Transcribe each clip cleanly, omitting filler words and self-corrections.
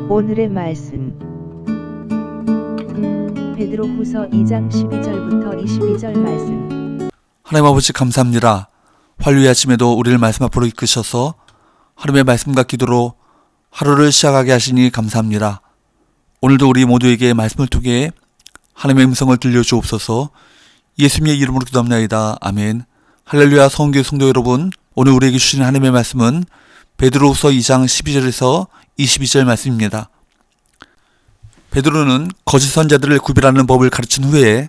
오늘의 말씀 베드로후서 2장 12절부터 22절 말씀. 하나님 아버지 감사합니다. 환류의 아침에도 우리를 말씀 앞으로 이끄셔서 하루의 말씀과 기도로 하루를 시작하게 하시니 감사합니다. 오늘도 우리 모두에게 말씀을 통해 하나님의 음성을 들려주옵소서. 예수님의 이름으로 기도합나이다. 아멘. 할렐루야. 성교회 성도 여러분, 오늘 우리에게 주시는 하나님의 말씀은 베드로후서 2장 12절에서 22절 말씀입니다. 베드로는 거짓 선자들을 구별하는 법을 가르친 후에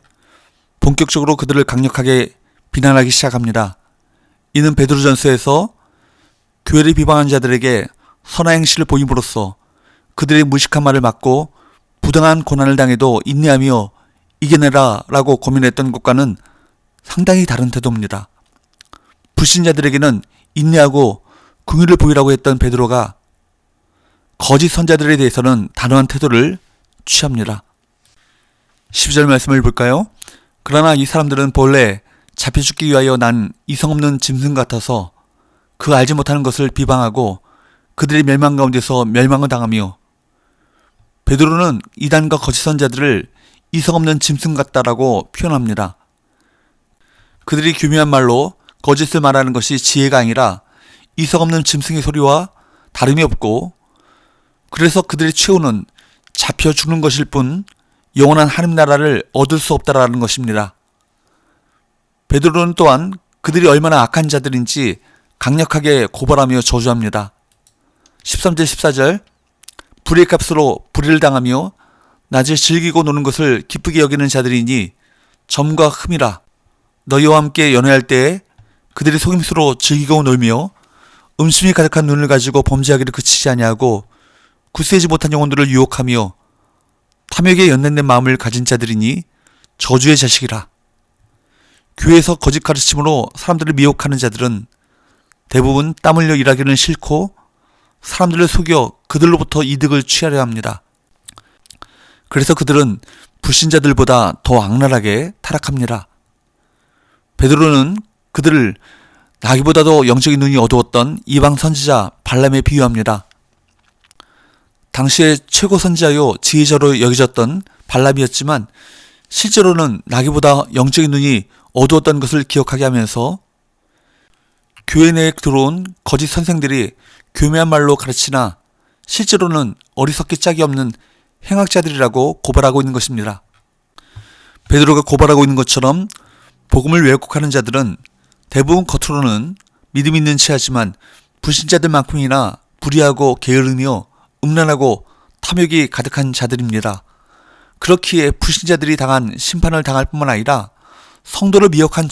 본격적으로 그들을 강력하게 비난하기 시작합니다. 이는 베드로전서에서 교회를 비방한 자들에게 선한 행실을 보임으로써 그들의 무식한 말을 막고 부당한 고난을 당해도 인내하며 이겨내라 라고 고민했던 것과는 상당히 다른 태도입니다. 불신자들에게는 인내하고 긍휼을 보이라고 했던 베드로가 거짓 선자들에 대해서는 단호한 태도를 취합니다. 12절 말씀을 볼까요? 그러나 이 사람들은 본래 잡혀 죽기 위하여 난 이성 없는 짐승 같아서 그 알지 못하는 것을 비방하고 그들의 멸망 가운데서 멸망을 당하며, 베드로는 이단과 거짓 선자들을 이성 없는 짐승 같다라고 표현합니다. 그들이 교묘한 말로 거짓을 말하는 것이 지혜가 아니라 이성 없는 짐승의 소리와 다름이 없고, 그래서 그들의 최후는 잡혀 죽는 것일 뿐 영원한 하나님 나라를 얻을 수 없다라는 것입니다. 베드로는 또한 그들이 얼마나 악한 자들인지 강력하게 고발하며 저주합니다. 13절 14절 불의 값으로 불의를 당하며 낮에 즐기고 노는 것을 기쁘게 여기는 자들이니 점과 흠이라. 너희와 함께 연회할 때에 그들이 속임수로 즐기고 놀며 음심이 가득한 눈을 가지고 범죄하기를 그치지 아니하고 굳세지 못한 영혼들을 유혹하며 탐욕에 연연된 마음을 가진 자들이니 저주의 자식이라. 교회에서 거짓 가르침으로 사람들을 미혹하는 자들은 대부분 땀 흘려 일하기는 싫고 사람들을 속여 그들로부터 이득을 취하려 합니다. 그래서 그들은 불신자들보다 더 악랄하게 타락합니다. 베드로는 그들을 나기보다도 영적인 눈이 어두웠던 이방 선지자 발람에 비유합니다. 당시의 최고 선지자요 지혜자로 여겨졌던 발람이었지만 실제로는 나기보다 영적인 눈이 어두웠던 것을 기억하게 하면서 교회 내에 들어온 거짓 선생들이 교묘한 말로 가르치나 실제로는 어리석기 짝이 없는 행악자들이라고 고발하고 있는 것입니다. 베드로가 고발하고 있는 것처럼 복음을 왜곡하는 자들은 대부분 겉으로는 믿음 있는 체하지만 불신자들만큼이나 불의하고 게으르며 음란하고 탐욕이 가득한 자들입니다. 그렇기에 불신자들이 당한 심판을 당할 뿐만 아니라 성도를 미혹한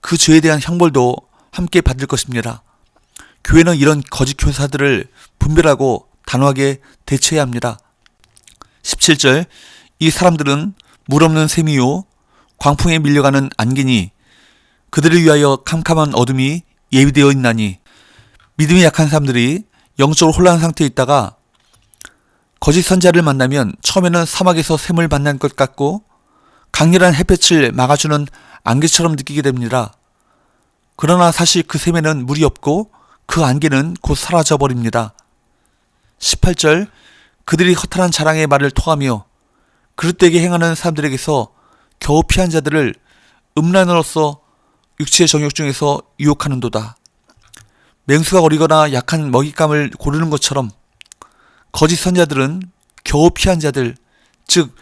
그 죄에 대한 형벌도 함께 받을 것입니다. 교회는 이런 거짓 교사들을 분별하고 단호하게 대처해야 합니다. 17절 이 사람들은 물 없는 샘이요 광풍에 밀려가는 안개니 그들을 위하여 캄캄한 어둠이 예비되어 있나니. 믿음이 약한 사람들이 영적으로 혼란한 상태에 있다가 거짓 선자를 만나면 처음에는 사막에서 샘을 만난 것 같고 강렬한 햇볕을 막아주는 안개처럼 느끼게 됩니다. 그러나 사실 그 샘에는 물이 없고 그 안개는 곧 사라져 버립니다. 18절 그들이 허탄한 자랑의 말을 토하며 그릇되게 행하는 사람들에게서 겨우 피한 자들을 음란으로서 육체의 정욕 중에서 유혹하는도다. 맹수가 어리거나 약한 먹잇감을 고르는 것처럼 거짓 선자들은 겨우 피한 자들, 즉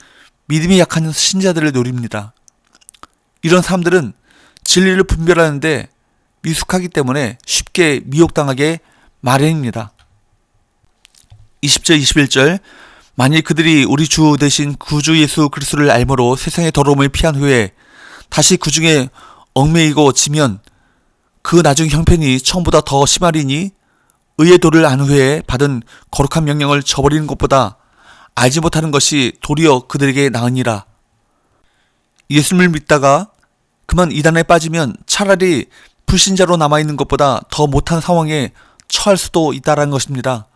믿음이 약한 신자들을 노립니다. 이런 사람들은 진리를 분별하는데 미숙하기 때문에 쉽게 미혹당하게 마련입니다. 20절 21절 만일 그들이 우리 주 대신 구주 예수 그리스도를 알므로 세상의 더러움을 피한 후에 다시 그 중에 얽매이고 지면 그 나중 형편이 처음보다 더 심하리니 의의 도를 안 후에 받은 거룩한 명령을 저버리는 것보다 알지 못하는 것이 도리어 그들에게 나으니라. 예수님을 믿다가 그만 이단에 빠지면 차라리 불신자로 남아있는 것보다 더 못한 상황에 처할 수도 있다는 것입니다.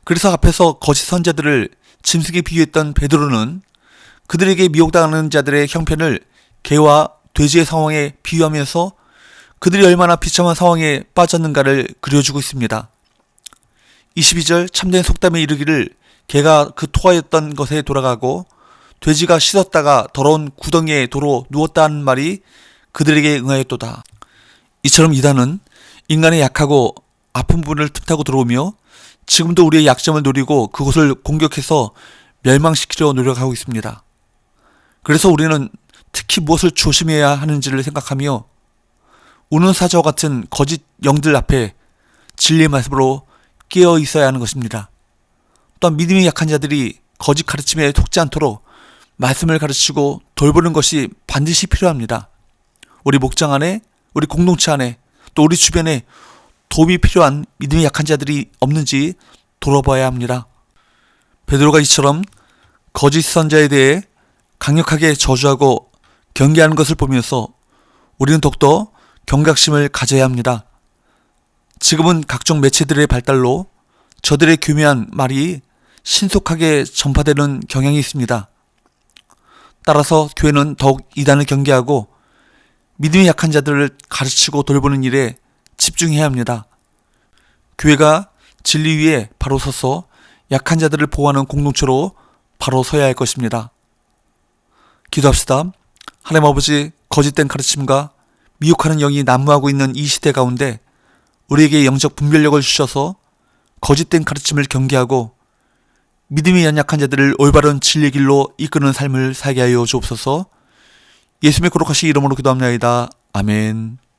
그래서 앞에서 거짓 선자들을 짐승에 비유했던 베드로는 그들에게 미혹당하는 자들의 형편을 개와 돼지의 상황에 비유하면서 그들이 얼마나 비참한 상황에 빠졌는가를 그려주고 있습니다. 22절 참된 속담에 이르기를 개가 그 토하였던 것에 돌아가고 돼지가 씻었다가 더러운 구덩이에 도로 누웠다 하는 말이 그들에게 응하였도다. 이처럼 이단은 인간의 약하고 아픈 부분을 틈타고 들어오며 지금도 우리의 약점을 노리고 그곳을 공격해서 멸망시키려 노력하고 있습니다. 그래서 우리는 특히 무엇을 조심해야 하는지를 생각하며 우는 사자와 같은 거짓 영들 앞에 진리의 말씀으로 깨어 있어야 하는 것입니다. 또한 믿음이 약한 자들이 거짓 가르침에 속지 않도록 말씀을 가르치고 돌보는 것이 반드시 필요합니다. 우리 목장 안에, 우리 공동체 안에, 또 우리 주변에 도움이 필요한 믿음이 약한 자들이 없는지 돌아봐야 합니다. 베드로가 이처럼 거짓 선자에 대해 강력하게 저주하고 경계하는 것을 보면서 우리는 더욱더 경각심을 가져야 합니다. 지금은 각종 매체들의 발달로 저들의 교묘한 말이 신속하게 전파되는 경향이 있습니다. 따라서 교회는 더욱 이단을 경계하고 믿음이 약한 자들을 가르치고 돌보는 일에 집중해야 합니다. 교회가 진리 위에 바로 서서 약한 자들을 보호하는 공동체로 바로 서야 할 것입니다. 기도합시다. 하나님 아버지, 거짓된 가르침과 미혹하는 영이 난무하고 있는 이 시대 가운데 우리에게 영적 분별력을 주셔서 거짓된 가르침을 경계하고 믿음이 연약한 자들을 올바른 진리의 길로 이끄는 삶을 살게 하여 주옵소서. 예수님의 거룩하신 이름으로 기도합니다. 아멘.